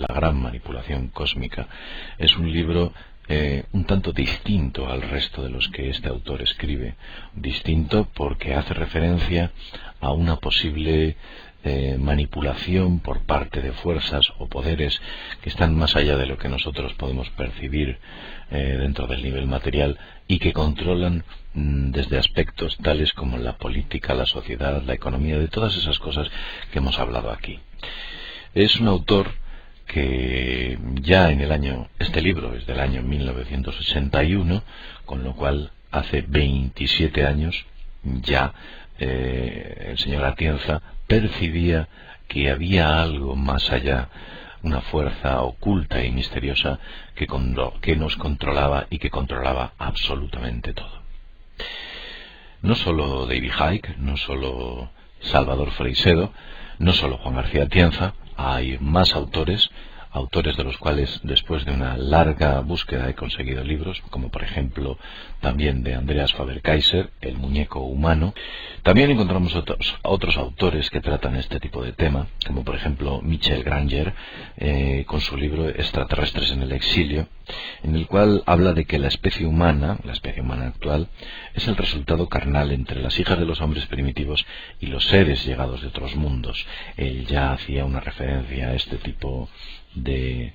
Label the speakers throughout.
Speaker 1: La gran manipulación cósmica, es un libro un tanto distinto al resto de los que este autor escribe. Distinto porque hace referencia a una posible manipulación por parte de fuerzas o poderes que están más allá de lo que nosotros podemos percibir dentro del nivel material y que controlan desde aspectos tales como la política, la sociedad, la economía, de todas esas cosas que hemos hablado aquí. Es un autor que ya este libro es del año 1981, con lo cual hace 27 años ya el señor Atienza percibía que había algo más allá, una fuerza oculta y misteriosa que nos controlaba y que controlaba absolutamente todo. No solo David Icke, no solo Salvador Freixedo, no solo Juan García Atienza, hay más autores de los cuales después de una larga búsqueda he conseguido libros, como por ejemplo también de Andreas Faber-Kaiser, El muñeco humano. También encontramos otros autores que tratan este tipo de tema, como por ejemplo Michel Granger, con su libro Extraterrestres en el exilio, en el cual habla de que la especie humana actual, es el resultado carnal entre las hijas de los hombres primitivos y los seres llegados de otros mundos. Él ya hacía una referencia a este tipo de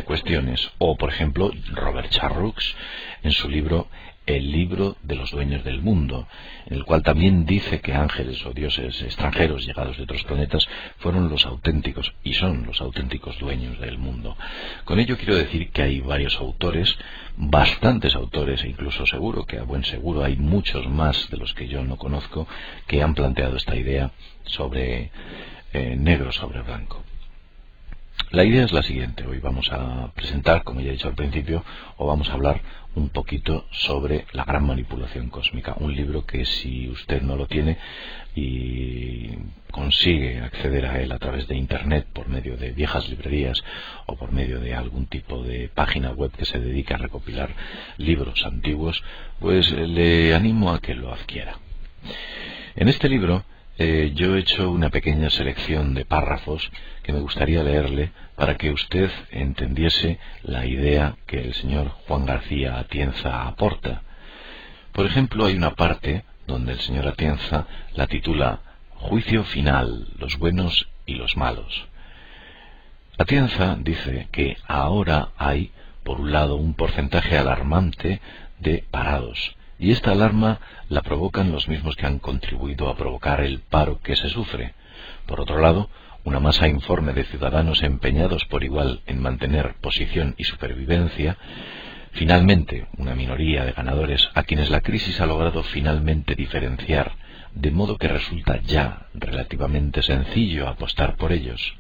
Speaker 1: cuestiones. O por ejemplo Robert Charroux en su libro El libro de los dueños del mundo, en el cual también dice que ángeles o dioses extranjeros llegados de otros planetas fueron los auténticos y son los auténticos dueños del mundo. Con ello quiero decir que hay varios autores, bastantes autores, e incluso seguro que a buen seguro hay muchos más de los que yo no conozco, que han planteado esta idea sobre negro sobre blanco. La idea es la siguiente. Hoy vamos a presentar, como ya he dicho al principio, o vamos a hablar un poquito sobre La gran manipulación cósmica, un libro que si usted no lo tiene y consigue acceder a él a través de internet por medio de viejas librerías o por medio de algún tipo de página web que se dedica a recopilar libros antiguos, pues le animo a que lo adquiera. En este libro yo he hecho una pequeña selección de párrafos que me gustaría leerle para que usted entendiese la idea que el señor Juan García Atienza aporta. Por ejemplo, hay una parte donde el señor Atienza la titula Juicio final, los buenos y los malos. Atienza dice que ahora hay, por un lado, un porcentaje alarmante de parados, y esta alarma la provocan los mismos que han contribuido a provocar el paro que se sufre. Por otro lado, una masa informe de ciudadanos empeñados por igual en mantener posición y supervivencia. Finalmente, una minoría de ganadores a quienes la crisis ha logrado finalmente diferenciar, de modo que resulta ya relativamente sencillo apostar por ellos.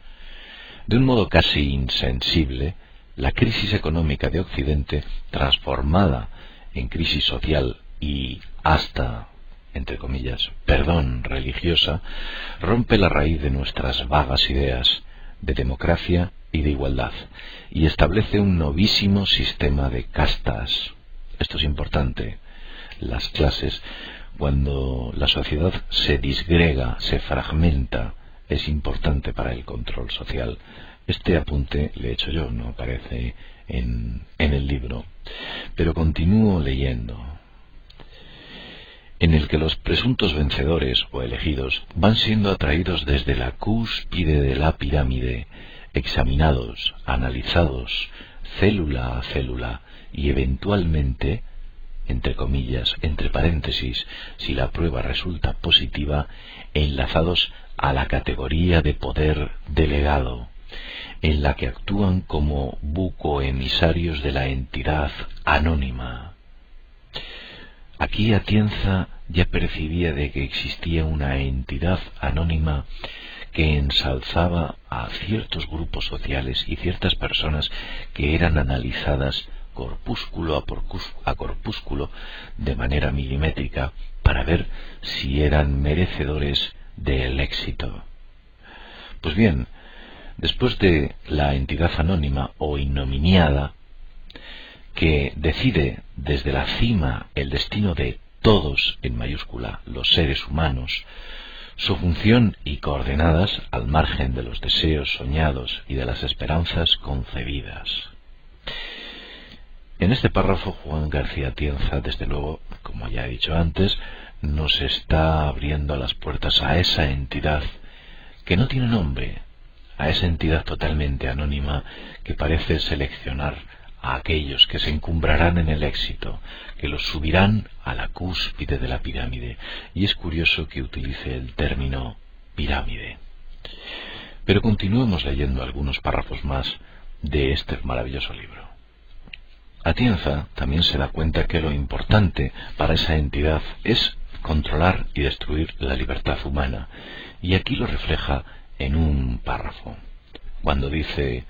Speaker 1: De un modo casi insensible, la crisis económica de Occidente, transformada en crisis social y hasta, entre comillas, perdón, religiosa, rompe la raíz de nuestras vagas ideas de democracia y de igualdad y establece un novísimo sistema de castas. Esto es importante. Las clases, cuando la sociedad se disgrega, se fragmenta, es importante para el control social. Este apunte le he hecho yo, no aparece en el libro, pero continúo leyendo, en el que los presuntos vencedores o elegidos van siendo atraídos desde la cúspide de la pirámide, examinados, analizados, célula a célula, y eventualmente, entre comillas, entre paréntesis, si la prueba resulta positiva, enlazados a la categoría de poder delegado, en la que actúan como bucoemisarios de la entidad anónima. Aquí Atienza ya percibía de que existía una entidad anónima que ensalzaba a ciertos grupos sociales y ciertas personas que eran analizadas corpúsculo a corpúsculo de manera milimétrica para ver si eran merecedores del éxito. Pues bien, después de la entidad anónima o ignominiada, que decide desde la cima el destino de todos, en mayúscula, los seres humanos, su función y coordenadas al margen de los deseos soñados y de las esperanzas concebidas. En este párrafo, Juan García Atienza, desde luego, como ya he dicho antes, nos está abriendo las puertas a esa entidad que no tiene nombre, a esa entidad totalmente anónima que parece seleccionar a aquellos que se encumbrarán en el éxito, que los subirán a la cúspide de la pirámide. Y es curioso que utilice el término pirámide. Pero continuemos leyendo algunos párrafos más de este maravilloso libro. Atienza también se da cuenta que lo importante para esa entidad es controlar y destruir la libertad humana, y aquí lo refleja en un párrafo, cuando dice: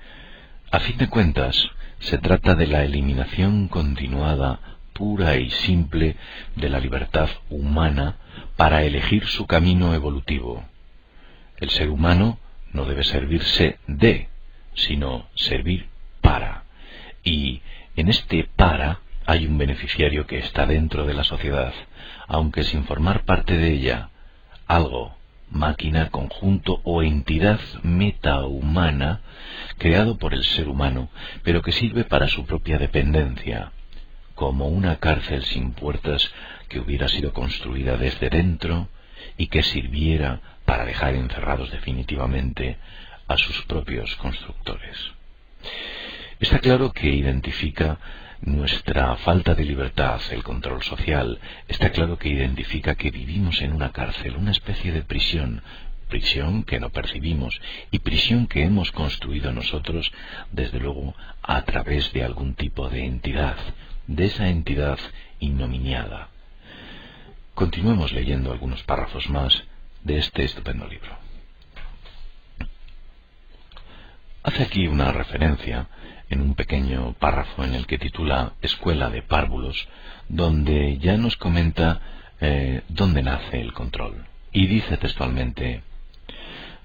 Speaker 1: a fin de cuentas, se trata de la eliminación continuada, pura y simple, de la libertad humana para elegir su camino evolutivo. El ser humano no debe servirse de, sino servir para. Y en este para hay un beneficiario que está dentro de la sociedad, aunque sin formar parte de ella, algo, máquina, conjunto o entidad metahumana creado por el ser humano, pero que sirve para su propia dependencia, como una cárcel sin puertas que hubiera sido construida desde dentro y que sirviera para dejar encerrados definitivamente a sus propios constructores. Está claro que identifica nuestra falta de libertad, el control social. Está claro que identifica que vivimos en una cárcel, una especie de prisión, prisión que no percibimos y prisión que hemos construido nosotros, desde luego, a través de algún tipo de entidad, de esa entidad innominiada. Continuemos leyendo algunos párrafos más de este estupendo libro. Hace aquí una referencia en un pequeño párrafo en el que titula Escuela de Párvulos, donde ya nos comenta dónde nace el control. Y dice textualmente: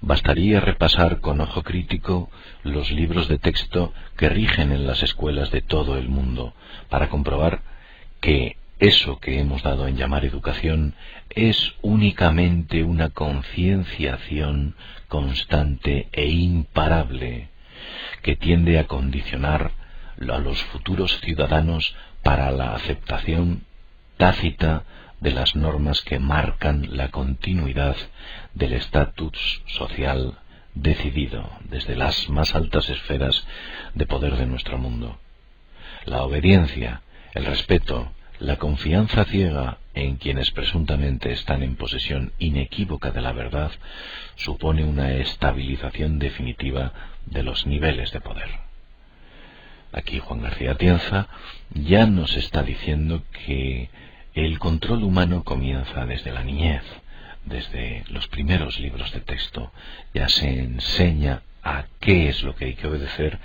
Speaker 1: bastaría repasar con ojo crítico los libros de texto que rigen en las escuelas de todo el mundo para comprobar que eso que hemos dado en llamar educación es únicamente una concienciación constante e imparable que tiende a condicionar a los futuros ciudadanos para la aceptación tácita de las normas que marcan la continuidad del estatus social decidido desde las más altas esferas de poder de nuestro mundo. La obediencia, el respeto, la confianza ciega en quienes presuntamente están en posesión inequívoca de la verdad supone una estabilización definitiva de los niveles de poder. Aquí Juan García Atienza ya nos está diciendo que el control humano comienza desde la niñez, desde los primeros libros de texto. Ya se enseña a qué es lo que hay que obedecer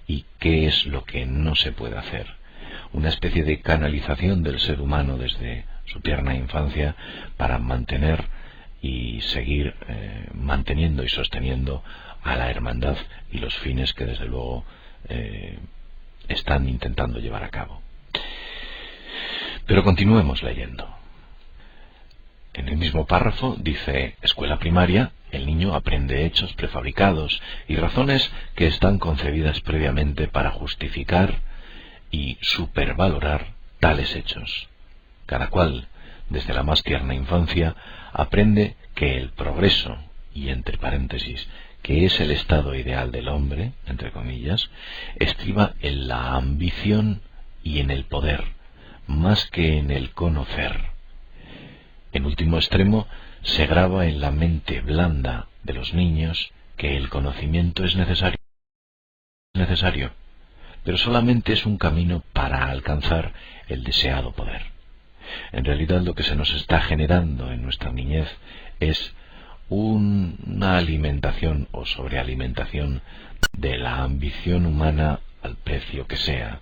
Speaker 1: y qué es lo que no se puede hacer. Una especie de canalización del ser humano desde su tierna infancia para mantener y seguir manteniendo y sosteniendo a la hermandad y los fines que desde luego están intentando llevar a cabo. Pero continuemos leyendo. En el mismo párrafo dice: escuela primaria, el niño aprende hechos prefabricados y razones que están concebidas previamente para justificar y supervalorar tales hechos. Cada cual, desde la más tierna infancia, aprende que el progreso, y entre paréntesis, que es el estado ideal del hombre, entre comillas, estriba en la ambición y en el poder, más que en el conocer. En último extremo, se graba en la mente blanda de los niños que el conocimiento es necesario, pero solamente es un camino para alcanzar el deseado poder. En realidad lo que se nos está generando en nuestra niñez es una alimentación o sobrealimentación de la ambición humana al precio que sea,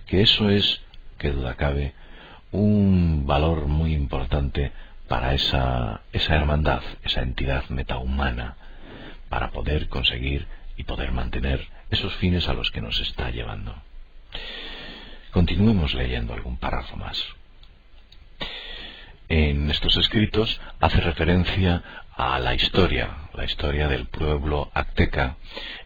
Speaker 1: que eso es, que duda cabe, un valor muy importante para esa hermandad, esa entidad metahumana, para poder conseguir y poder mantener esos fines a los que nos está llevando. Continuemos leyendo algún párrafo más. en estos escritos hace referencia a la historia del pueblo azteca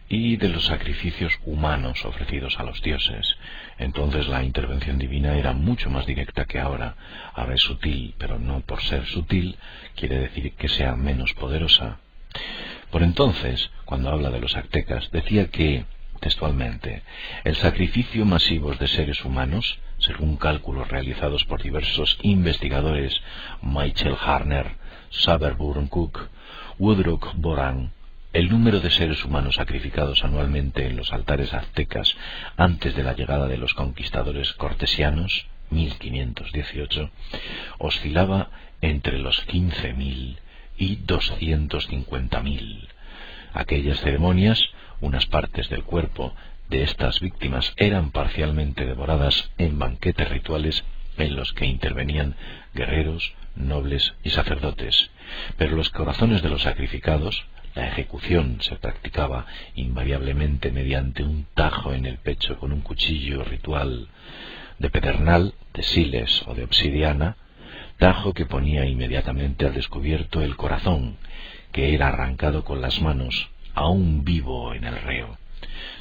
Speaker 1: y de los sacrificios humanos ofrecidos a los dioses. Entonces la intervención divina era mucho más directa que ahora. Ahora es sutil, pero no por ser sutil quiere decir que sea menos poderosa. Por entonces, cuando habla de los aztecas, decía que, textualmente, el sacrificio masivo de seres humanos, según cálculos realizados por diversos investigadores, Michael Harner, Saberburn Cook, Woodrow Boran, el número de seres humanos sacrificados anualmente en los altares aztecas antes de la llegada de los conquistadores cortesianos, 1518, oscilaba entre los 15.000 y 250.000. Aquellas ceremonias, unas partes del cuerpo de estas víctimas eran parcialmente devoradas en banquetes rituales en los que intervenían guerreros, nobles y sacerdotes, pero los corazones de los sacrificados, la ejecución se practicaba invariablemente mediante un tajo en el pecho con un cuchillo ritual de pedernal, de siles o de obsidiana, tajo que ponía inmediatamente al descubierto el corazón, que era arrancado con las manos, aún vivo en el reo.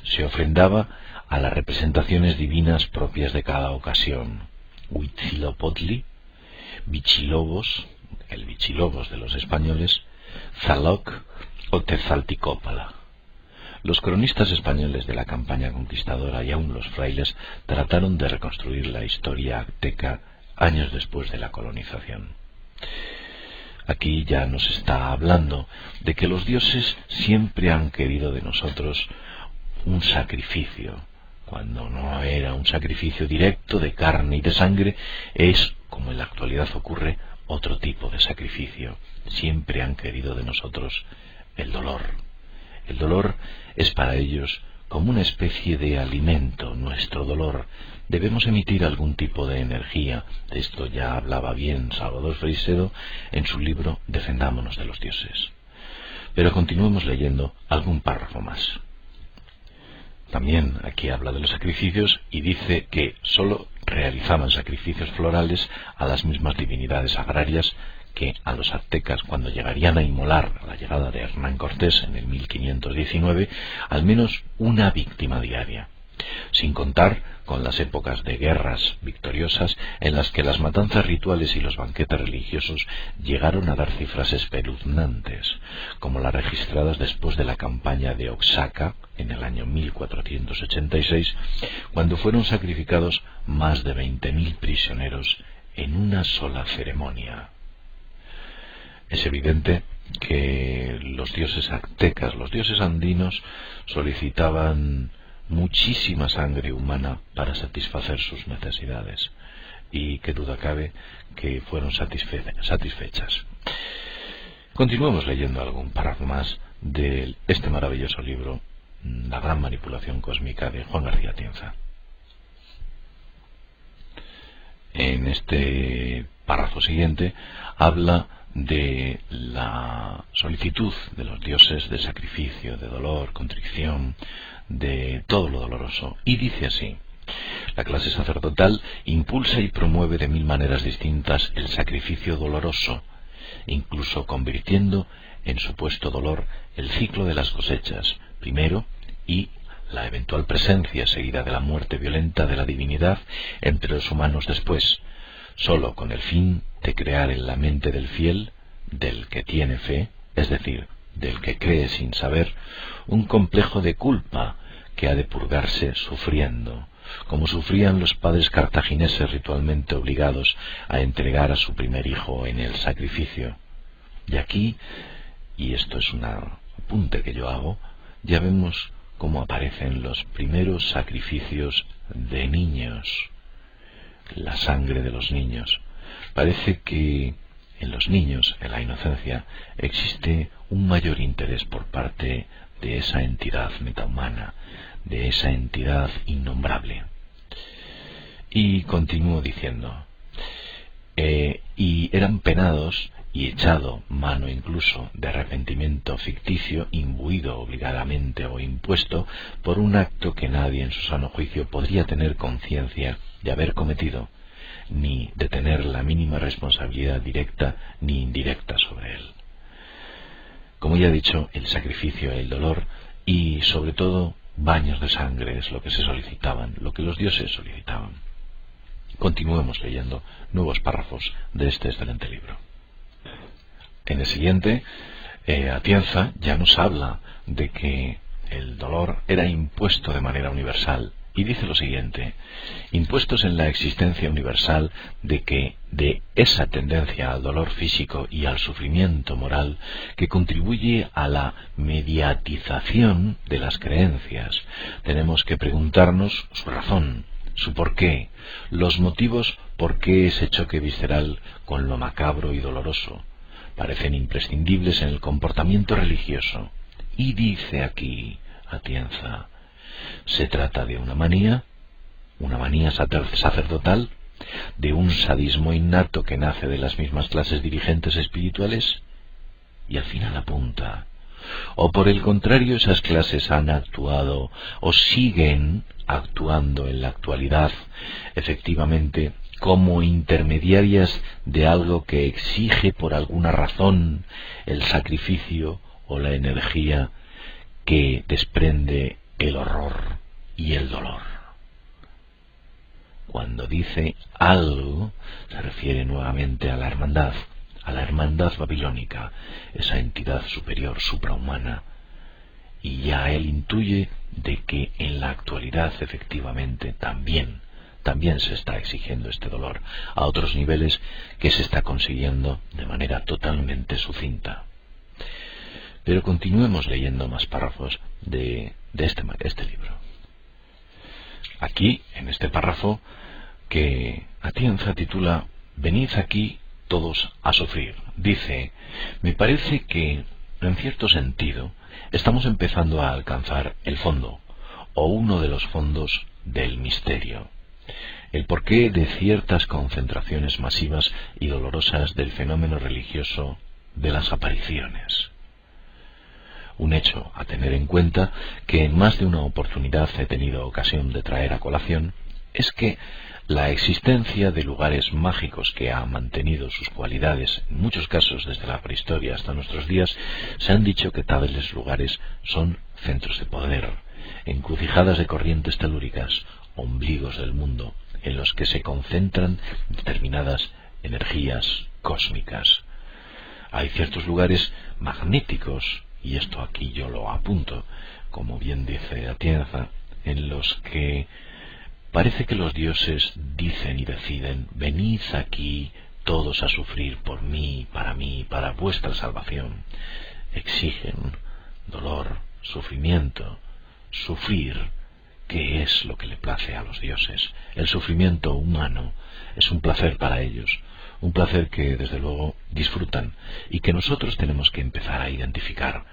Speaker 1: Se ofrendaba a las representaciones divinas propias de cada ocasión: Huitzilopochtli, Bichilobos, el Bichilobos de los españoles, Tlaloc o Tezcatlicópala. Los cronistas españoles de la campaña conquistadora y aun los frailes trataron de reconstruir la historia azteca años después de la colonización. Aquí ya nos está hablando de que los dioses siempre han querido de nosotros un sacrificio. Cuando no era un sacrificio directo de carne y de sangre, es, como en la actualidad ocurre, otro tipo de sacrificio. Siempre han querido de nosotros el dolor. El dolor es para ellos como una especie de alimento. Nuestro dolor, debemos emitir algún tipo de energía. De esto ya hablaba bien Salvador Freixedo en su libro Defendámonos de los dioses. Pero continuemos leyendo algún párrafo más. También aquí habla de los sacrificios y dice que sólo realizaban sacrificios florales a las mismas divinidades agrarias que a los aztecas, cuando llegarían a inmolar a la llegada de Hernán Cortés en el 1519 al menos una víctima diaria, sin contar con las épocas de guerras victoriosas en las que las matanzas rituales y los banquetes religiosos llegaron a dar cifras espeluznantes, como las registradas después de la campaña de Oaxaca en el año 1486, cuando fueron sacrificados más de 20.000 prisioneros en una sola ceremonia. Es evidente que los dioses aztecas, los dioses andinos, solicitaban muchísima sangre humana para satisfacer sus necesidades, y qué duda cabe que fueron satisfechas. Continuemos leyendo algún párrafo más de este maravilloso libro, La gran manipulación cósmica, de Juan García Tienza. En este párrafo siguiente habla de la solicitud de los dioses de sacrificio, de dolor, contrición, de todo lo doloroso, y dice así: la clase sacerdotal impulsa y promueve de 1000 maneras distintas el sacrificio doloroso, incluso convirtiendo en supuesto dolor el ciclo de las cosechas primero y la eventual presencia seguida de la muerte violenta de la divinidad entre los humanos después, sólo con el fin de crear en la mente del fiel, del que tiene fe, es decir, del que cree sin saber, un complejo de culpa que ha de purgarse sufriendo, como sufrían los padres cartagineses ritualmente obligados a entregar a su primer hijo en el sacrificio. Y aquí, y esto es un apunte que yo hago, ya vemos cómo aparecen los primeros sacrificios de niños, la sangre de los niños. Parece que en los niños, en la inocencia, existe un mayor interés por parte de esa entidad metahumana, de esa entidad innombrable. Y continúo diciendo, y eran penados y echado mano incluso de arrepentimiento ficticio, imbuido obligadamente o impuesto por un acto que nadie en su sano juicio podría tener conciencia de haber cometido, ni de tener la mínima responsabilidad directa ni indirecta sobre él. Como ya he dicho, el sacrificio, el dolor y sobre todo baños de sangre es lo que se solicitaban, lo que los dioses solicitaban. Continuemos leyendo nuevos párrafos de este excelente libro. En el siguiente, Atienza ya nos habla de que el dolor era impuesto de manera universal y dice lo siguiente: impuestos en la existencia universal de esa tendencia al dolor físico y al sufrimiento moral que contribuye a la mediatización de las creencias. Tenemos que preguntarnos su razón, su porqué, los motivos por qué ese choque visceral con lo macabro y doloroso parecen imprescindibles en el comportamiento religioso. Y dice aquí Atienza: ¿se trata de una manía sacerdotal, de un sadismo innato que nace de las mismas clases dirigentes espirituales? Y al final apunta: ¿o por el contrario esas clases han actuado o siguen actuando en la actualidad efectivamente como intermediarias de algo que exige por alguna razón el sacrificio o la energía que desprende el horror y el dolor? Cuando dice algo, se refiere nuevamente a la hermandad babilónica, esa entidad superior, suprahumana, y ya él intuye de que en la actualidad efectivamente también se está exigiendo este dolor a otros niveles que se está consiguiendo de manera totalmente sucinta. Pero continuemos leyendo más párrafos de este libro. Aquí, en este párrafo, que Atienza titula «Venid aquí todos a sufrir», dice: me parece que, en cierto sentido, estamos empezando a alcanzar el fondo, o uno de los fondos del misterio, el porqué de ciertas concentraciones masivas y dolorosas del fenómeno religioso de las apariciones. Un hecho a tener en cuenta que en más de una oportunidad he tenido ocasión de traer a colación es que la existencia de lugares mágicos que ha mantenido sus cualidades en muchos casos desde la prehistoria hasta nuestros días, se han dicho que tales lugares son centros de poder, encrucijadas de corrientes telúricas, ombligos del mundo, en los que se concentran determinadas energías cósmicas. Hay ciertos lugares magnéticos, y esto aquí yo lo apunto, como bien dice Atienza, en los que parece que los dioses dicen y deciden: venid aquí todos a sufrir por mí, para vuestra salvación. Exigen dolor, sufrimiento, sufrir, que es lo que le place a los dioses. El sufrimiento humano es un placer para ellos, un placer que desde luego disfrutan y que nosotros tenemos que empezar a identificar,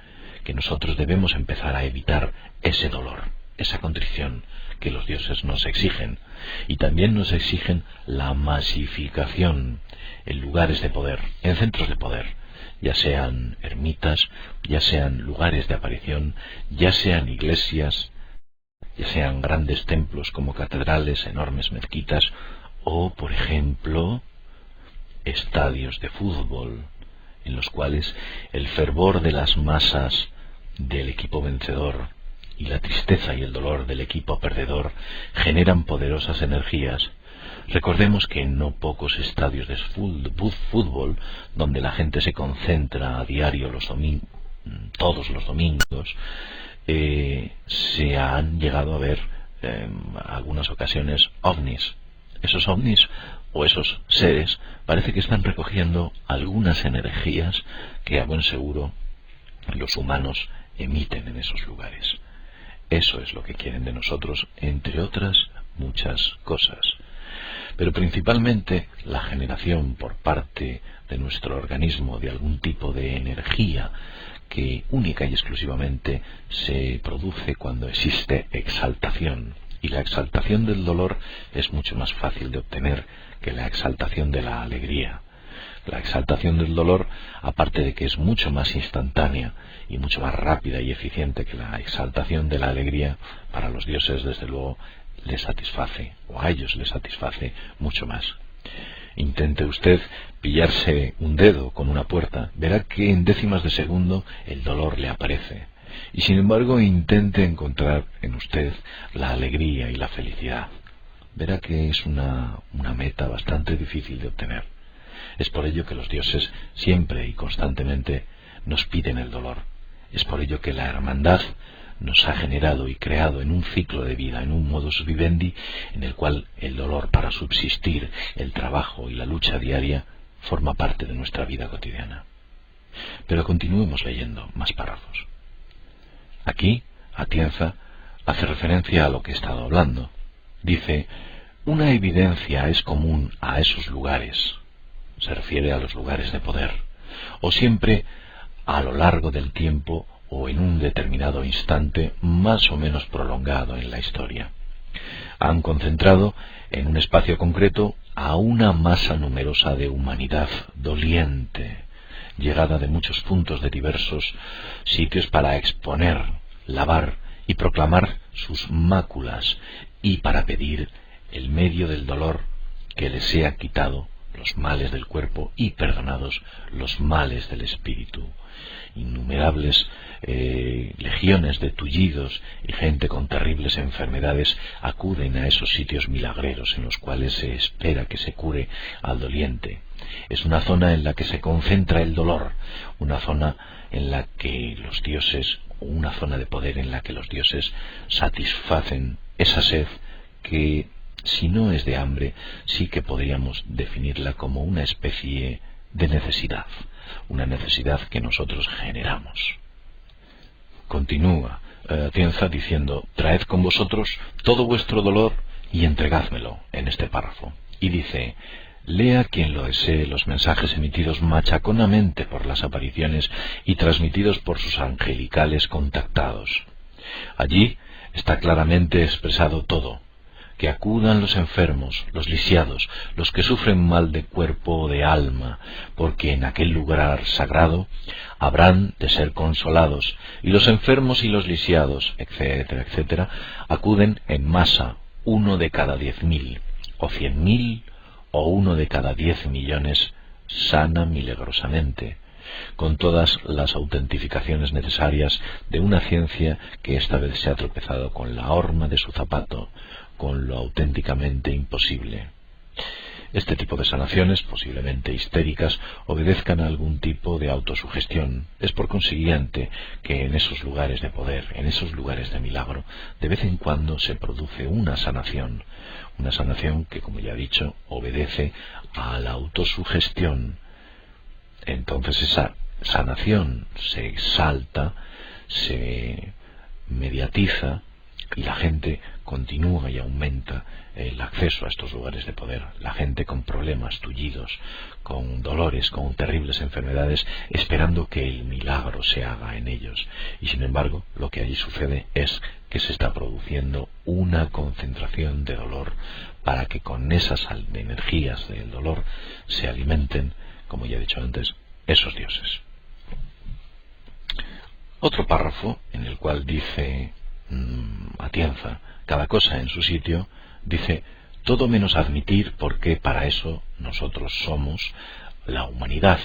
Speaker 1: que nosotros debemos empezar a evitar ese dolor, esa contrición que los dioses nos exigen, y también nos exigen la masificación en lugares de poder, en centros de poder, ya sean ermitas, ya sean lugares de aparición, ya sean iglesias, ya sean grandes templos como catedrales, enormes mezquitas, o, por ejemplo, estadios de fútbol, en los cuales el fervor de las masas del equipo vencedor y la tristeza y el dolor del equipo perdedor generan poderosas energías. Recordemos que en no pocos estadios de fútbol, donde la gente se concentra a diario todos los domingos, se han llegado a ver algunas ocasiones ovnis. Esos ovnis o esos seres parece que están recogiendo algunas energías que a buen seguro los humanos emiten en esos lugares. Eso es lo que quieren de nosotros, entre otras muchas cosas. Pero principalmente la generación por parte de nuestro organismo de algún tipo de energía que única y exclusivamente se produce cuando existe exaltación. Y la exaltación del dolor es mucho más fácil de obtener que la exaltación de la alegría. La exaltación del dolor, aparte de que es mucho más instantánea y mucho más rápida y eficiente que la exaltación de la alegría, para los dioses desde luego les satisface, o a ellos les satisface mucho más. Intente usted pillarse un dedo con una puerta, verá que en décimas de segundo el dolor le aparece. Y sin embargo intente encontrar en usted la alegría y la felicidad. Verá que es una meta bastante difícil de obtener. Es por ello que los dioses siempre y constantemente nos piden el dolor. Es por ello que la hermandad nos ha generado y creado en un ciclo de vida, en un modus vivendi, en el cual el dolor para subsistir, el trabajo y la lucha diaria forma parte de nuestra vida cotidiana. Pero continuemos leyendo más párrafos. Aquí, Atienza hace referencia a lo que he estado hablando. Dice, una evidencia es común a esos lugares, se refiere a los lugares de poder, o siempre a lo largo del tiempo o en un determinado instante más o menos prolongado en la historia. Han concentrado en un espacio concreto a una masa numerosa de humanidad doliente, llegada de muchos puntos de diversos sitios para exponer, lavar y proclamar sus máculas y para pedir el medio del dolor que les sea quitado los males del cuerpo y perdonados los males del espíritu. Innumerables legiones de tullidos y gente con terribles enfermedades acuden a esos sitios milagreros en los cuales se espera que se cure al doliente. Es una zona en la que se concentra el dolor, una zona en la que los dioses, o una zona de poder en la que los dioses satisfacen esa sed que, si no es de hambre, sí que podríamos definirla como una especie de necesidad, una necesidad que nosotros generamos. Continúa Atienza diciendo, traed con vosotros todo vuestro dolor y entregádmelo, en este párrafo. Y dice, lea quien lo desee los mensajes emitidos machaconamente por las apariciones y transmitidos por sus angelicales contactados. Allí está claramente expresado todo. Que acudan los enfermos, los lisiados, los que sufren mal de cuerpo o de alma, porque en aquel lugar sagrado habrán de ser consolados, y los enfermos y los lisiados, etcétera, etcétera, acuden en masa, 1 de cada 10.000, o 100.000, o 1 de cada 10 millones, sana milagrosamente, con todas las autentificaciones necesarias de una ciencia que esta vez se ha tropezado con la horma de su zapato, con lo auténticamente imposible. Este tipo de sanaciones, posiblemente histéricas, obedezcan a algún tipo de autosugestión. Es por consiguiente que en esos lugares de poder, en esos lugares de milagro, de vez en cuando se produce una sanación que, como ya he dicho, obedece a la autosugestión. Entonces esa sanación se exalta, se mediatiza, y la gente continúa y aumenta el acceso a estos lugares de poder. La gente con problemas, tullidos, con dolores, con terribles enfermedades, esperando que el milagro se haga en ellos. Y sin embargo, lo que allí sucede es que se está produciendo una concentración de dolor para que con esas energías del dolor se alimenten, como ya he dicho antes, esos dioses. Otro párrafo en el cual dice Atienza, cada cosa en su sitio, dice, todo menos admitir porque para eso nosotros somos la humanidad,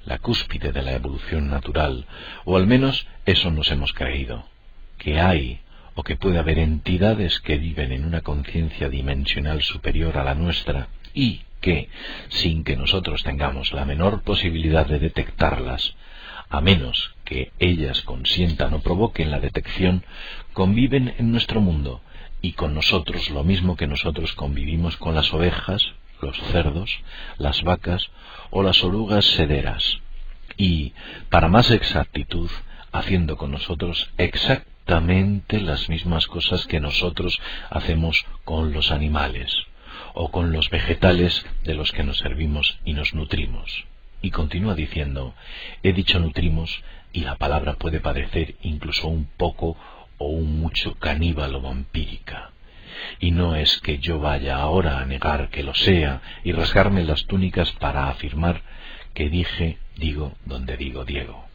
Speaker 1: la cúspide de la evolución natural, o al menos eso nos hemos creído, que hay o que puede haber entidades que viven en una conciencia dimensional superior a la nuestra y que, sin que nosotros tengamos la menor posibilidad de detectarlas, a menos que ellas consientan o provoquen la detección, conviven en nuestro mundo y con nosotros lo mismo que nosotros convivimos con las ovejas, los cerdos, las vacas o las orugas sederas, y, para más exactitud, haciendo con nosotros exactamente las mismas cosas que nosotros hacemos con los animales o con los vegetales de los que nos servimos y nos nutrimos. Y continúa diciendo, he dicho nutrimos, y la palabra puede parecer incluso un poco o un mucho caníbal o vampírica. Y no es que yo vaya ahora a negar que lo sea y rasgarme las túnicas para afirmar que digo donde digo Diego.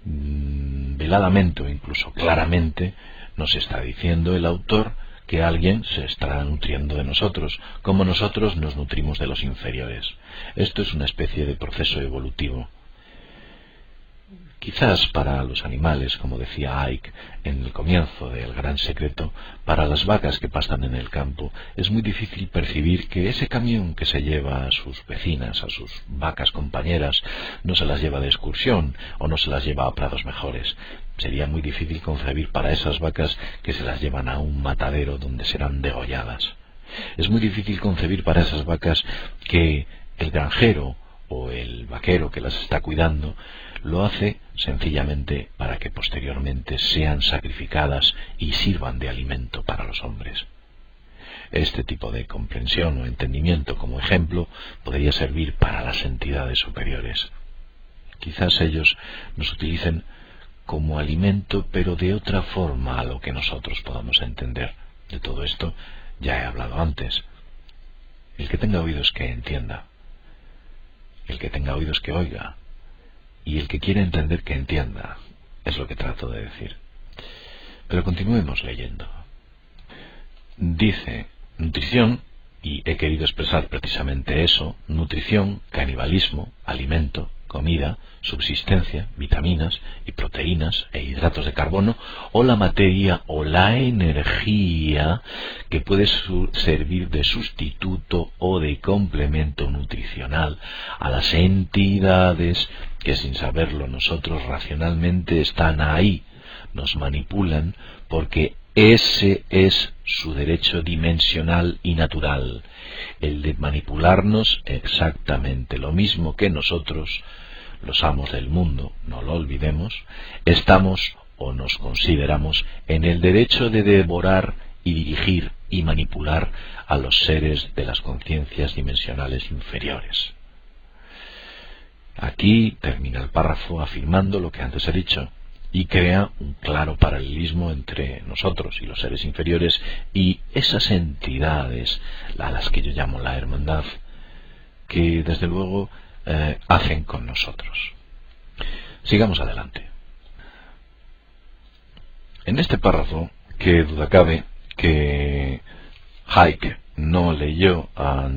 Speaker 1: Veladamente o incluso claramente nos está diciendo el autor que alguien se estará nutriendo de nosotros, como nosotros nos nutrimos de los inferiores. Esto es una especie de proceso evolutivo. Quizás para los animales, como decía Icke en el comienzo de El Gran Secreto, para las vacas que pastan en el campo, es muy difícil percibir que ese camión que se lleva a sus vecinas, a sus vacas compañeras, no se las lleva de excursión o no se las lleva a prados mejores. Sería muy difícil concebir para esas vacas que se las llevan a un matadero donde serán degolladas. Es muy difícil concebir para esas vacas que el granjero o el vaquero que las está cuidando lo hace sencillamente para que posteriormente sean sacrificadas y sirvan de alimento para los hombres. Este tipo de comprensión o entendimiento, como ejemplo, podría servir para las entidades superiores. Quizás ellos nos utilicen como alimento, pero de otra forma a lo que nosotros podamos entender. De todo esto ya he hablado antes. El que tenga oídos que entienda. El que tenga oídos que oiga. Y el que quiera entender que entienda. Es lo que trato de decir. Pero continuemos leyendo. Dice, nutrición, y he querido expresar precisamente eso, nutrición, canibalismo, alimento, comida, subsistencia, vitaminas y proteínas e hidratos de carbono, o la materia o la energía que puede servir de sustituto o de complemento nutricional a las entidades que sin saberlo nosotros racionalmente están ahí, nos manipulan porque ese es su derecho dimensional y natural, el de manipularnos exactamente lo mismo que nosotros, los amos del mundo, no lo olvidemos, estamos o nos consideramos en el derecho de devorar y dirigir y manipular a los seres de las conciencias dimensionales inferiores. Aquí termina el párrafo afirmando lo que antes he dicho y crea un claro paralelismo entre nosotros y los seres inferiores y esas entidades a las que yo llamo la hermandad, que desde luego hacen con nosotros. Sigamos adelante. En este párrafo, qué duda cabe que Icke no leyó a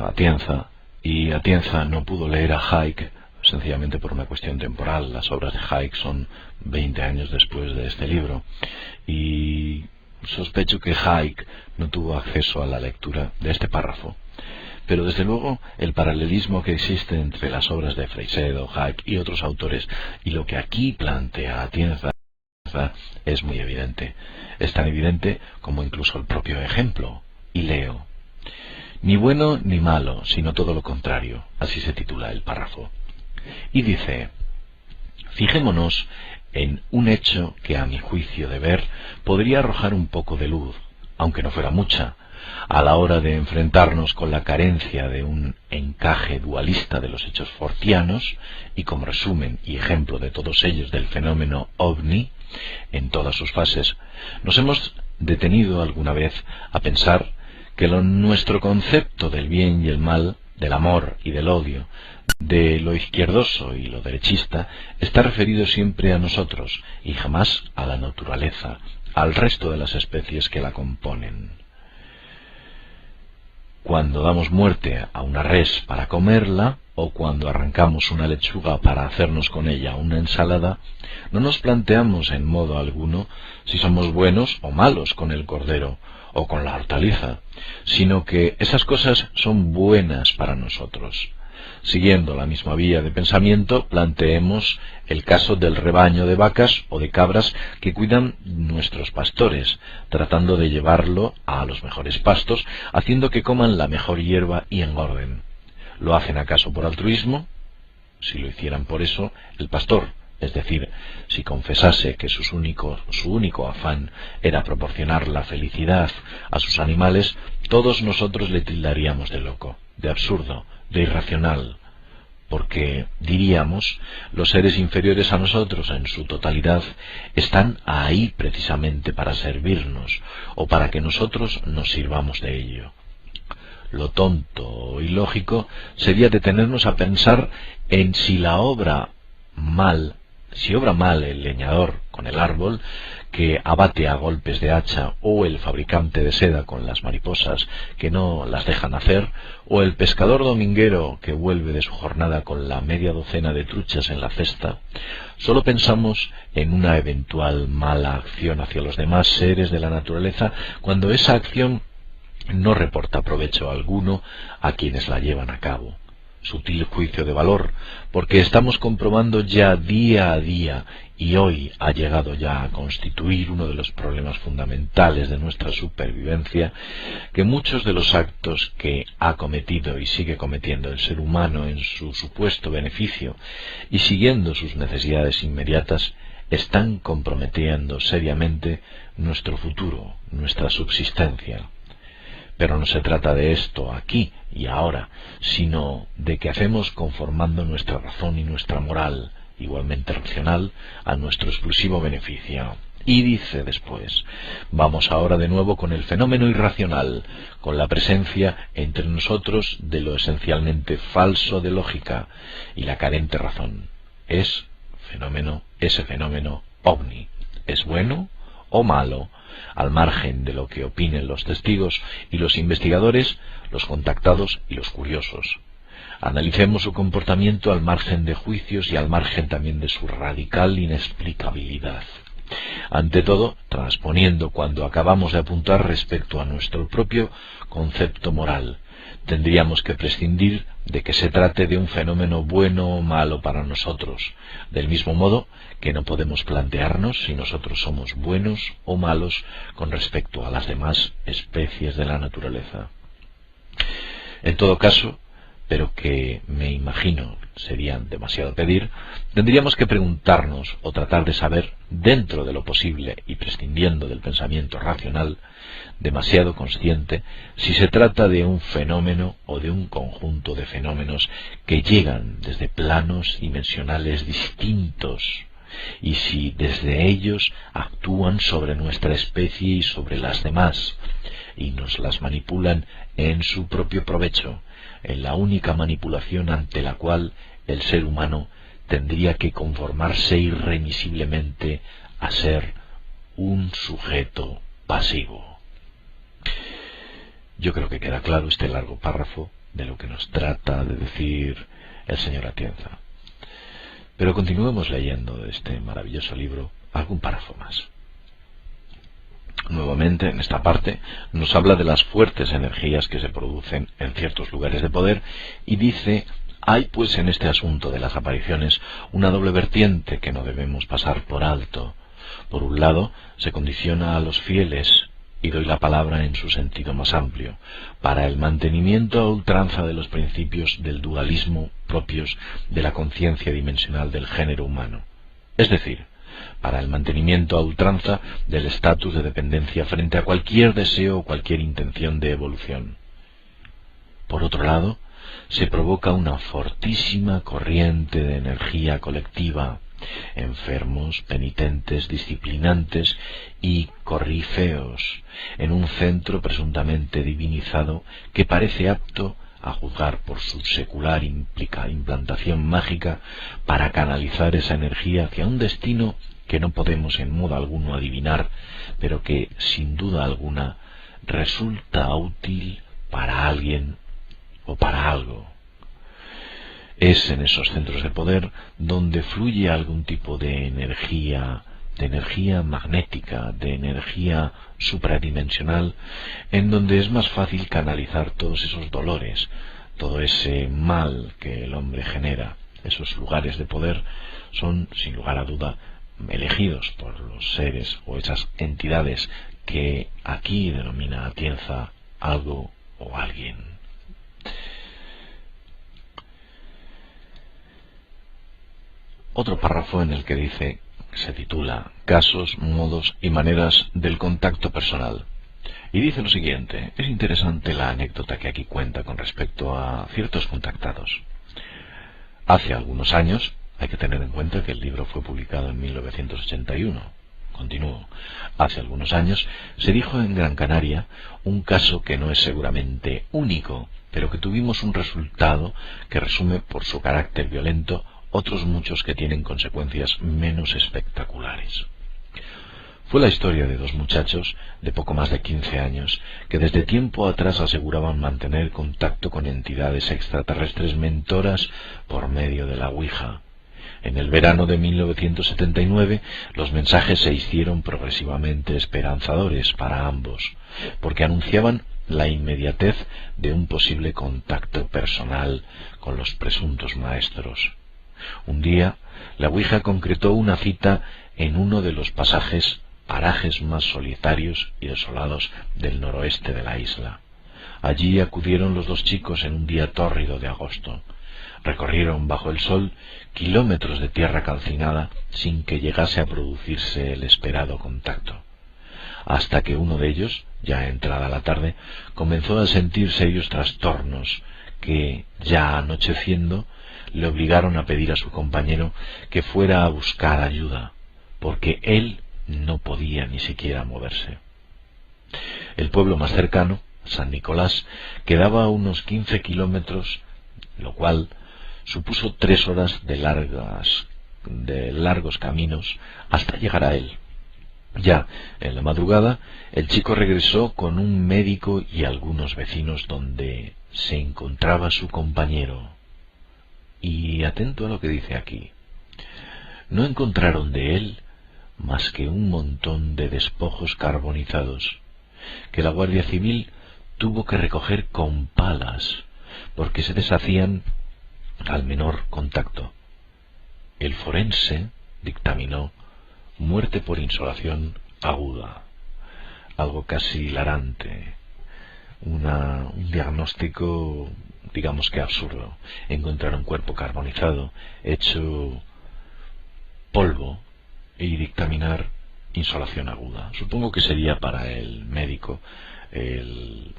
Speaker 1: Atienza, y Atienza no pudo leer a Icke sencillamente por una cuestión temporal. Las obras de Icke son 20 años después de este libro, y sospecho que Icke no tuvo acceso a la lectura de este párrafo. Pero desde luego el paralelismo que existe entre las obras de Freixedo, Icke y otros autores y lo que aquí plantea Atienza es muy evidente. Es tan evidente como incluso el propio ejemplo. Y leo: ni bueno ni malo, sino todo lo contrario. Así se titula el párrafo. Y dice: fijémonos en un hecho que a mi juicio de ver podría arrojar un poco de luz, aunque no fuera mucha, a la hora de enfrentarnos con la carencia de un encaje dualista de los hechos fortianos, y como resumen y ejemplo de todos ellos del fenómeno ovni, en todas sus fases. Nos hemos detenido alguna vez a pensar que nuestro concepto del bien y el mal, del amor y del odio, de lo izquierdoso y lo derechista, está referido siempre a nosotros y jamás a la naturaleza, al resto de las especies que la componen. Cuando damos muerte a una res para comerla, o cuando arrancamos una lechuga para hacernos con ella una ensalada, no nos planteamos en modo alguno si somos buenos o malos con el cordero o con la hortaliza, sino que esas cosas son buenas para nosotros. Siguiendo la misma vía de pensamiento, planteemos el caso del rebaño de vacas o de cabras que cuidan nuestros pastores, tratando de llevarlo a los mejores pastos, haciendo que coman la mejor hierba y engorden. ¿Lo hacen acaso por altruismo? Si lo hicieran por eso, el pastor, es decir, si confesase que su único afán era proporcionar la felicidad a sus animales, todos nosotros le tildaríamos de loco, de absurdo, de irracional, porque, diríamos, los seres inferiores a nosotros en su totalidad están ahí precisamente para servirnos, o para que nosotros nos sirvamos de ello. Lo tonto y lógico sería detenernos a pensar en si obra mal el leñador con el árbol, que abate a golpes de hacha, o el fabricante de seda con las mariposas que no las dejan hacer, o el pescador dominguero que vuelve de su jornada con la media docena de truchas en la cesta, solo pensamos en una eventual mala acción hacia los demás seres de la naturaleza cuando esa acción no reporta provecho alguno a quienes la llevan a cabo. Sutil juicio de valor, porque estamos comprobando ya día a día, y hoy ha llegado ya a constituir uno de los problemas fundamentales de nuestra supervivencia, que muchos de los actos que ha cometido y sigue cometiendo el ser humano en su supuesto beneficio y siguiendo sus necesidades inmediatas están comprometiendo seriamente nuestro futuro, nuestra subsistencia. Pero no se trata de esto aquí y ahora, sino de que hacemos conformando nuestra razón y nuestra moral, igualmente racional, a nuestro exclusivo beneficio. Y dice después, vamos ahora de nuevo con el fenómeno irracional, con la presencia entre nosotros de lo esencialmente falso de lógica y la carente razón. Ese fenómeno ovni. ¿Es bueno o malo? Al margen de lo que opinen los testigos y los investigadores, los contactados y los curiosos. Analicemos su comportamiento al margen de juicios y al margen también de su radical inexplicabilidad. Ante todo, transponiendo cuando acabamos de apuntar respecto a nuestro propio concepto moral, tendríamos que prescindir de que se trate de un fenómeno bueno o malo para nosotros, del mismo modo que no podemos plantearnos si nosotros somos buenos o malos con respecto a las demás especies de la naturaleza. En todo caso, pero que me imagino sería demasiado pedir, tendríamos que preguntarnos o tratar de saber, dentro de lo posible y prescindiendo del pensamiento racional, demasiado consciente, si se trata de un fenómeno o de un conjunto de fenómenos que llegan desde planos dimensionales distintos, y si desde ellos actúan sobre nuestra especie y sobre las demás, y nos las manipulan en su propio provecho, en la única manipulación ante la cual el ser humano tendría que conformarse irremisiblemente a ser un sujeto pasivo. Yo creo que queda claro este largo párrafo de lo que nos trata de decir el señor Atienza. Pero continuemos leyendo de este maravilloso libro algún párrafo más. Nuevamente, en esta parte, nos habla de las fuertes energías que se producen en ciertos lugares de poder y dice: hay pues en este asunto de las apariciones una doble vertiente que no debemos pasar por alto. Por un lado, se condiciona a los fieles, y doy la palabra en su sentido más amplio, para el mantenimiento a ultranza de los principios del dualismo propios de la conciencia dimensional del género humano. Es decir, para el mantenimiento a ultranza del estatus de dependencia frente a cualquier deseo o cualquier intención de evolución. Por otro lado, se provoca una fortísima corriente de energía colectiva, enfermos, penitentes, disciplinantes y corrifeos, en un centro presuntamente divinizado que parece apto a juzgar por su secular implantación mágica para canalizar esa energía hacia un destino que no podemos en modo alguno adivinar, pero que, sin duda alguna, resulta útil para alguien o para algo. Es en esos centros de poder donde fluye algún tipo de energía magnética, de energía supradimensional, en donde es más fácil canalizar todos esos dolores, todo ese mal que el hombre genera. Esos lugares de poder son, sin lugar a duda, elegidos por los seres o esas entidades que aquí denomina Atienza algo o alguien. Otro párrafo en el que dice, se titula Casos, modos y maneras del contacto personal. Y dice lo siguiente: es interesante la anécdota que aquí cuenta con respecto a ciertos contactados. Hace algunos años, hay que tener en cuenta que el libro fue publicado en 1981. Continúo. Hace algunos años se dijo en Gran Canaria un caso que no es seguramente único, pero que tuvimos un resultado que resume por su carácter violento otros muchos que tienen consecuencias menos espectaculares. Fue la historia de dos muchachos de poco más de 15 años que desde tiempo atrás aseguraban mantener contacto con entidades extraterrestres mentoras por medio de la Ouija. En el verano de 1979 los mensajes se hicieron progresivamente esperanzadores para ambos, porque anunciaban la inmediatez de un posible contacto personal con los presuntos maestros. Un día, la Ouija concretó una cita en uno de los parajes más solitarios y desolados del noroeste de la isla. Allí acudieron los dos chicos en un día tórrido de agosto. Recorrieron bajo el sol kilómetros de tierra calcinada sin que llegase a producirse el esperado contacto, hasta que uno de ellos, ya entrada la tarde, comenzó a sentir serios trastornos que, ya anocheciendo, le obligaron a pedir a su compañero que fuera a buscar ayuda, porque él no podía ni siquiera moverse. El pueblo más cercano, San Nicolás, quedaba a unos 15 kilómetros, lo cual supuso 3 horas de largos caminos hasta llegar a él. Ya en la madrugada, el chico regresó con un médico y algunos vecinos donde se encontraba su compañero. Y atento a lo que dice aquí, no encontraron de él más que un montón de despojos carbonizados que la Guardia Civil tuvo que recoger con palas porque se deshacían al menor contacto. El forense dictaminó muerte por insolación aguda, algo casi hilarante, un diagnóstico, digamos que absurdo. Encontrar un cuerpo carbonizado, hecho polvo, y dictaminar insolación aguda. Supongo que sería para el médico el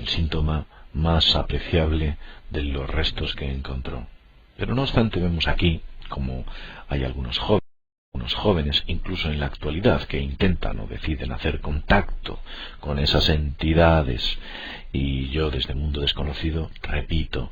Speaker 1: síntoma más apreciable de los restos que encontró. Pero no obstante, vemos aquí como hay algunos jóvenes, incluso en la actualidad, que intentan o deciden hacer contacto con esas entidades. Y yo, desde el mundo desconocido, repito,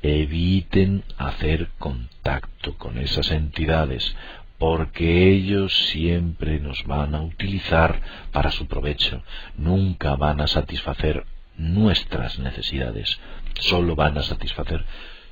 Speaker 1: eviten hacer contacto con esas entidades, porque ellos siempre nos van a utilizar para su provecho. Nunca van a satisfacer nuestras necesidades, solo van a satisfacer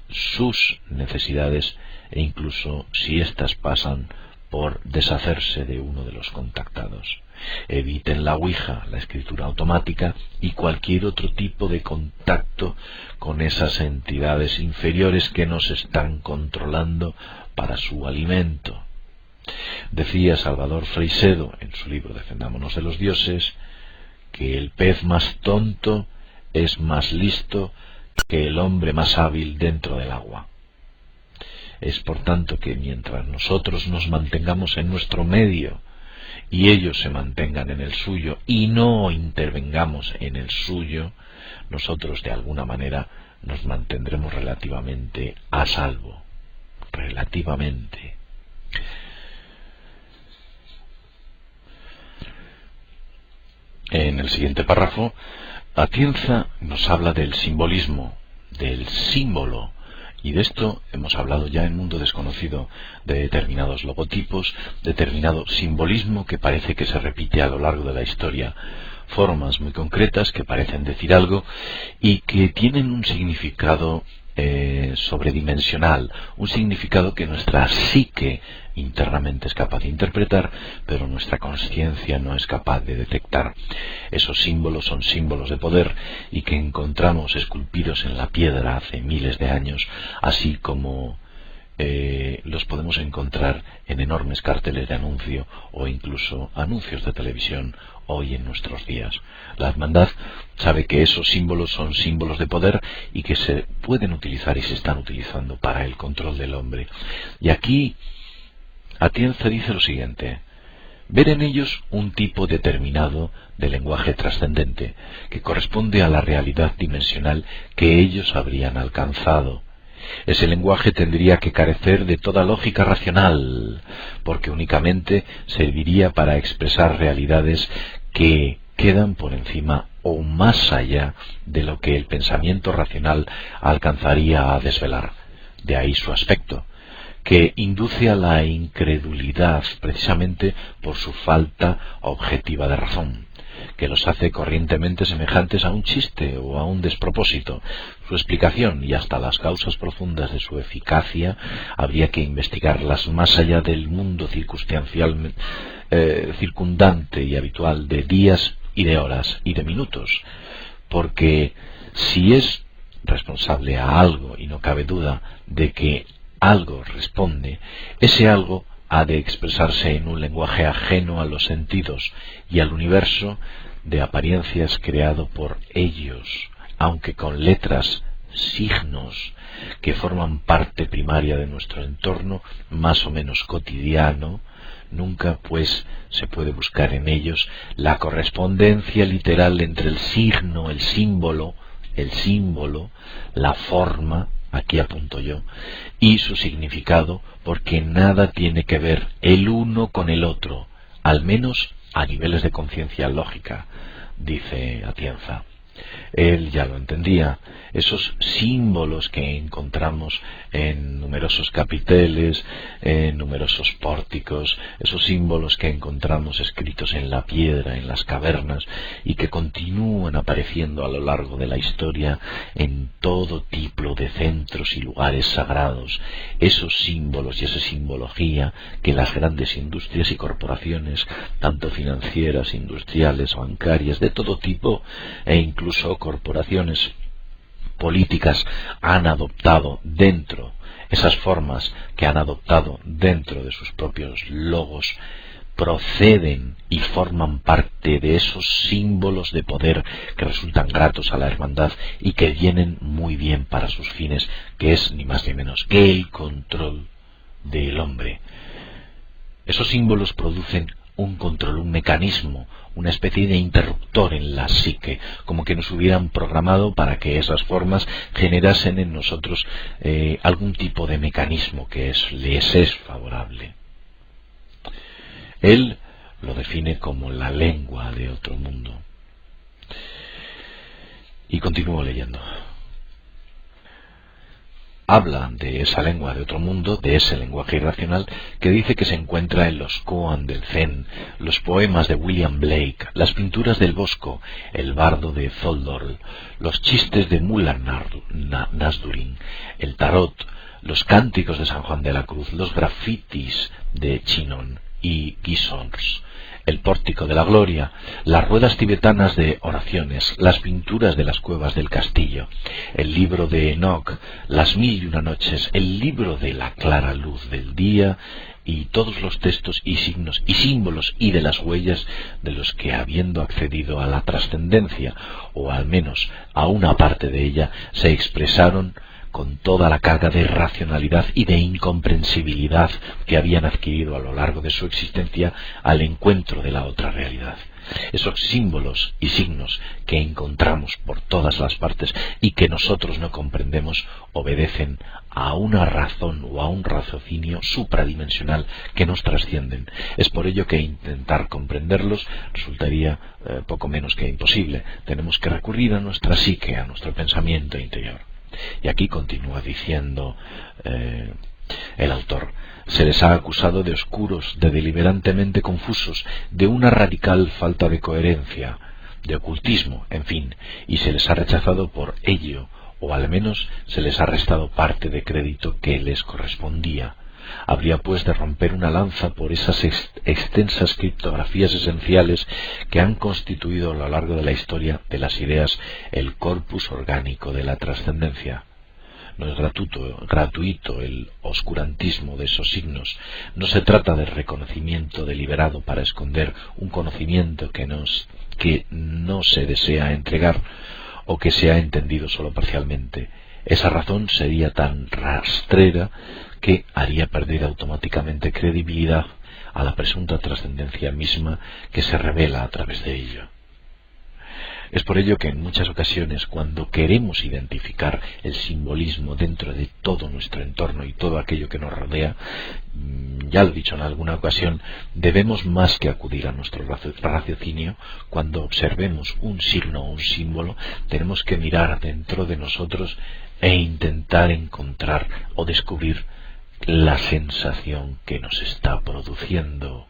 Speaker 1: sus necesidades, e incluso si éstas pasan por deshacerse de uno de los contactados. Eviten la Ouija, la escritura automática y cualquier otro tipo de contacto con esas entidades inferiores que nos están controlando para su alimento. Decía Salvador Freixedo en su libro Defendámonos de los dioses que el pez más tonto es más listo que el hombre más hábil dentro del agua. Es por tanto que mientras nosotros nos mantengamos en nuestro medio y ellos se mantengan en el suyo y no intervengamos en el suyo, nosotros de alguna manera nos mantendremos relativamente a salvo. Relativamente. En el siguiente párrafo, Atienza nos habla del simbolismo, del símbolo, y de esto hemos hablado ya en Mundo Desconocido, de determinados logotipos, determinado simbolismo que parece que se repite a lo largo de la historia, formas muy concretas que parecen decir algo y que tienen un significado sobredimensional, un significado que nuestra psique internamente es capaz de interpretar, pero nuestra conciencia no es capaz de detectar. Esos símbolos son símbolos de poder y que encontramos esculpidos en la piedra hace miles de años, así como los podemos encontrar en enormes carteles de anuncio o incluso anuncios de televisión hoy en nuestros días. La hermandad sabe que esos símbolos son símbolos de poder y que se pueden utilizar y se están utilizando para el control del hombre. Y aquí Atienza dice lo siguiente: ver en ellos un tipo determinado de lenguaje trascendente que corresponde a la realidad dimensional que ellos habrían alcanzado. Ese lenguaje tendría que carecer de toda lógica racional, porque únicamente serviría para expresar realidades que quedan por encima o más allá de lo que el pensamiento racional alcanzaría a desvelar. De ahí su aspecto, que induce a la incredulidad precisamente por su falta objetiva de razón, que los hace corrientemente semejantes a un chiste o a un despropósito. Su explicación y hasta las causas profundas de su eficacia habría que investigarlas más allá del mundo circunstancial circundante y habitual de días y de horas y de minutos, porque si es responsable a algo, y no cabe duda de que algo responde, ese algo ha de expresarse en un lenguaje ajeno a los sentidos y al universo de apariencias creado por ellos, aunque con letras, signos, que forman parte primaria de nuestro entorno más o menos cotidiano. Nunca, pues, se puede buscar en ellos la correspondencia literal entre el signo, el símbolo, la forma, aquí apunto yo, y su significado, porque nada tiene que ver el uno con el otro, al menos a niveles de conciencia lógica, dice Atienza. Él ya lo entendía. Esos símbolos que encontramos en numerosos capiteles, en numerosos pórticos, esos símbolos que encontramos escritos en la piedra, en las cavernas, y que continúan apareciendo a lo largo de la historia en todo tipo de centros y lugares sagrados, esos símbolos y esa simbología que las grandes industrias y corporaciones, tanto financieras, industriales, bancarias, de todo tipo, e incluso corporaciones políticas han adoptado dentro, esas formas que han adoptado dentro de sus propios logos, proceden y forman parte de esos símbolos de poder que resultan gratos a la hermandad y que vienen muy bien para sus fines, que es ni más ni menos que el control del hombre. Esos símbolos producen un control, un mecanismo, una especie de interruptor en la psique, como que nos hubieran programado para que esas formas generasen en nosotros algún tipo de mecanismo que les es favorable. Él lo define como la lengua de otro mundo. Y continúo leyendo. Habla de esa lengua de otro mundo, de ese lenguaje irracional que dice que se encuentra en los koan del Zen, los poemas de William Blake, las pinturas del Bosco, el bardo de Tholdor, los chistes de Mullah Nasruddin, el tarot, los cánticos de San Juan de la Cruz, los grafitis de Chinon y Guissons, el pórtico de la gloria, las ruedas tibetanas de oraciones, las pinturas de las cuevas del castillo, el libro de Enoch, las 1001 noches, el libro de la clara luz del día y todos los textos y signos y símbolos y de las huellas de los que, habiendo accedido a la trascendencia, o al menos a una parte de ella, se expresaron con toda la carga de racionalidad y de incomprensibilidad que habían adquirido a lo largo de su existencia al encuentro de la otra realidad. Esos símbolos y signos que encontramos por todas las partes y que nosotros no comprendemos obedecen a una razón o a un raciocinio supradimensional que nos trascienden. Es por ello que intentar comprenderlos resultaría poco menos que imposible. Tenemos que recurrir a nuestra psique, a nuestro pensamiento interior. Y aquí continúa diciendo el autor: se les ha acusado de oscuros, de deliberantemente confusos, de una radical falta de coherencia, de ocultismo, en fin, y se les ha rechazado por ello, o al menos se les ha restado parte de crédito que les correspondía. Habría pues de romper una lanza por esas extensas criptografías esenciales que han constituido a lo largo de la historia de las ideas el corpus orgánico de la trascendencia. No es gratuito el oscurantismo de esos signos. No se trata de reconocimiento deliberado para esconder un conocimiento que no se desea entregar o que se ha entendido solo parcialmente. Esa razón sería tan rastrera que haría perder automáticamente credibilidad a la presunta trascendencia misma que se revela a través de ello. Es por ello que en muchas ocasiones, cuando queremos identificar el simbolismo dentro de todo nuestro entorno y todo aquello que nos rodea, ya lo he dicho en alguna ocasión, debemos más que acudir a nuestro raciocinio. Cuando observemos un signo o un símbolo, tenemos que mirar dentro de nosotros e intentar encontrar o descubrir la sensación que nos está produciendo.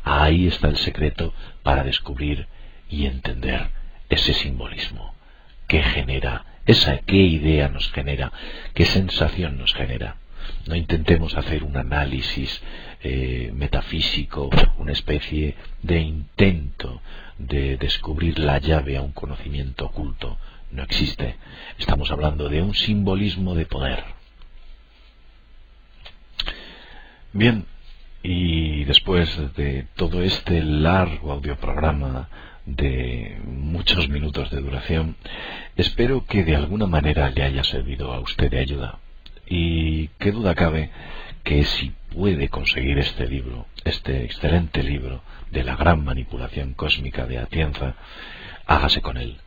Speaker 1: Ahí está el secreto para descubrir y entender ese simbolismo. ¿Qué genera? ¿Qué idea nos genera? ¿Qué sensación nos genera? No intentemos hacer un análisis metafísico, una especie de intento de descubrir la llave a un conocimiento oculto. No existe. Estamos hablando de un simbolismo de poder. Bien, y después de todo este largo audioprograma de muchos minutos de duración, espero que de alguna manera le haya servido a usted de ayuda. Y qué duda cabe que si puede conseguir este libro, este excelente libro de la gran manipulación cósmica de Atienza, hágase con él.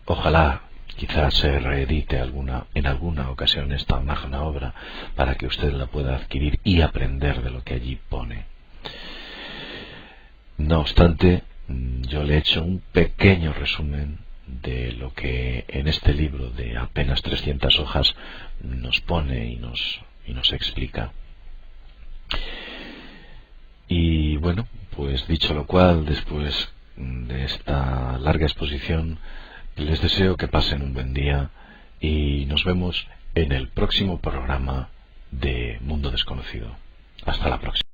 Speaker 1: Ojalá quizás se reedite en alguna ocasión esta magna obra para que usted la pueda adquirir y aprender de lo que allí pone. No obstante, yo le he hecho un pequeño resumen de lo que en este libro de apenas 300 hojas nos pone y nos explica. Y bueno, pues dicho lo cual, después de esta larga exposición, les deseo que pasen un buen día y nos vemos en el próximo programa de Mundo Desconocido. Hasta la próxima.